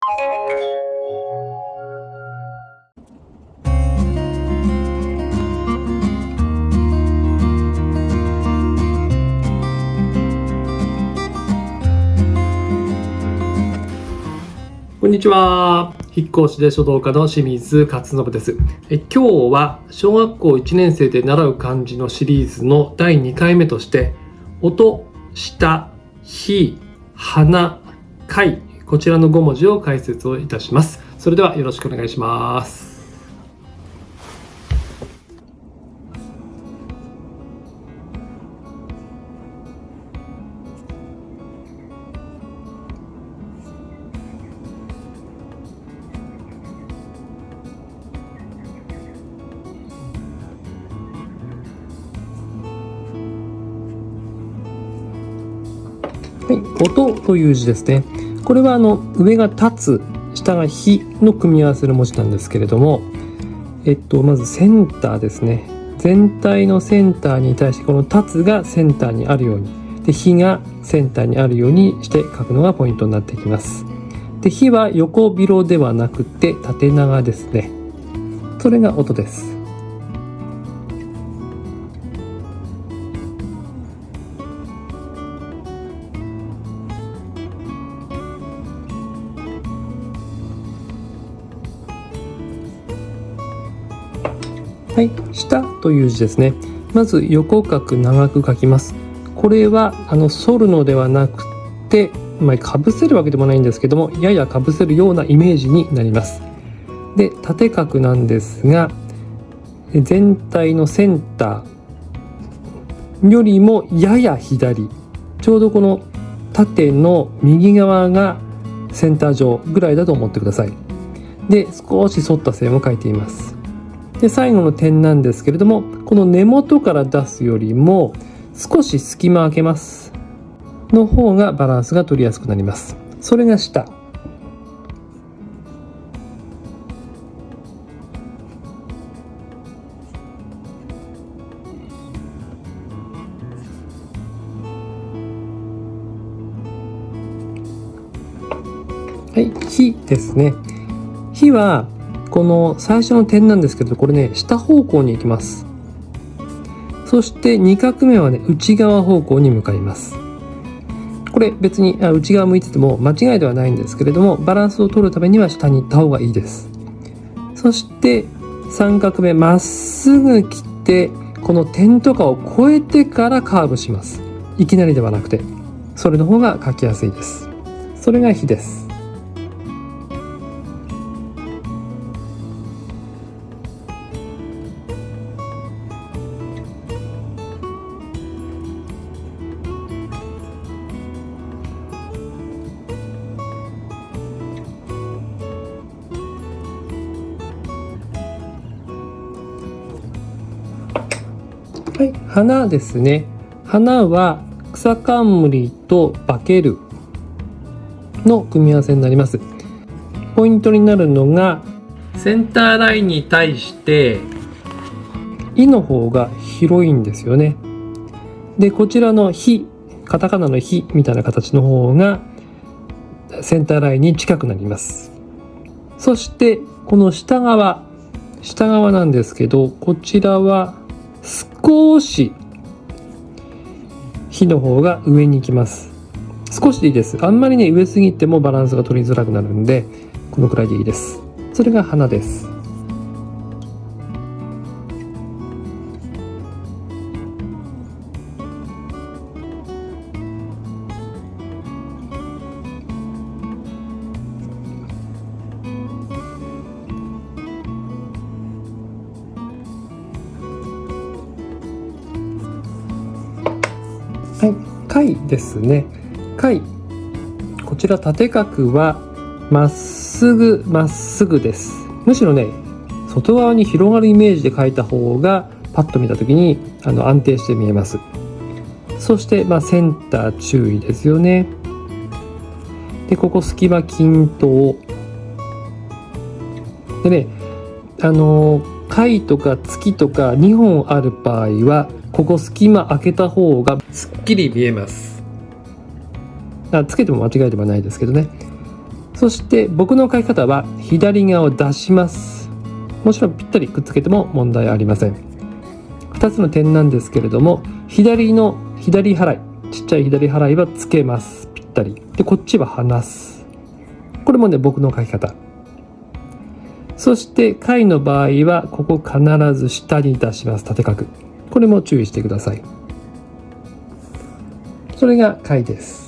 こんにちは。引っ越しで書道家の清水勝信です。今日は小学校1年生で習う漢字のシリーズの第2回目として、音、下、ひ、花、かい、こちらの5文字を解説をいたします。それではよろしくお願いします。はい、音という字ですね。これは上が立つ、下がひの組み合わせの文字なんですけれども、まずセンターですね。全体のセンターに対してこの立つがセンターにあるように、でひがセンターにあるようにして書くのがポイントになってきます。でひは横広ではなくて縦長ですね。それが音です。はい、下という字ですね。まず横角長く書きます。これは反るのではなくて、かぶせるわけでもないんですけども、ややかぶせるようなイメージになります。で縦角なんですが、全体のセンターよりもやや左、ちょうどこの縦の右側がセンター上ぐらいだと思ってください。で少し反った線を書いています。で最後の点なんですけれども、この根元から出すよりも少し隙間開けますの方がバランスが取りやすくなります。それが下。はい、ひですね。ひはこの最初の点なんですけど、これね下方向に行きます。そして2画目はね内側方向に向かいます。これ別に内側向いてても間違いではないんですけれども、バランスを取るためには下に行った方がいいです。そして3画目まっすぐ来て、この点とかを越えてからカーブします。いきなりではなくて、それの方が書きやすいです。それがひです。はい、花ですね。花は草冠と化けるの組み合わせになります。ポイントになるのがセンターラインに対して「い」の方が広いんですよね。でこちらの「ひ」カタカナの「ひ」みたいな形の方がセンターラインに近くなります。そしてこの下側なんですけど、こちらは少しひの方が上に行きます。少しでいいです。あんまりね上すぎてもバランスが取りづらくなるんで、このくらいでいいです。それが花です。はい、貝ですね。貝、こちら縦角はまっすぐです。むしろね外側に広がるイメージで描いた方がパッと見た時に安定して見えます。そして、センター注意ですよね。でここ隙間均等でね、貝とか月とか2本ある場合はここ隙間開けた方がすっきり見えます。つけても間違いではないですけどね。そして僕の書き方は左側を出します。もちろんぴったりくっつけても問題ありません。2つの点なんですけれども、左払い、ちっちゃい左払いはつけます。ぴったり。で、こっちは離す。これもね、僕の書き方。そして解の場合はここ必ず下に出します。縦角。これも注意してください。それが解です。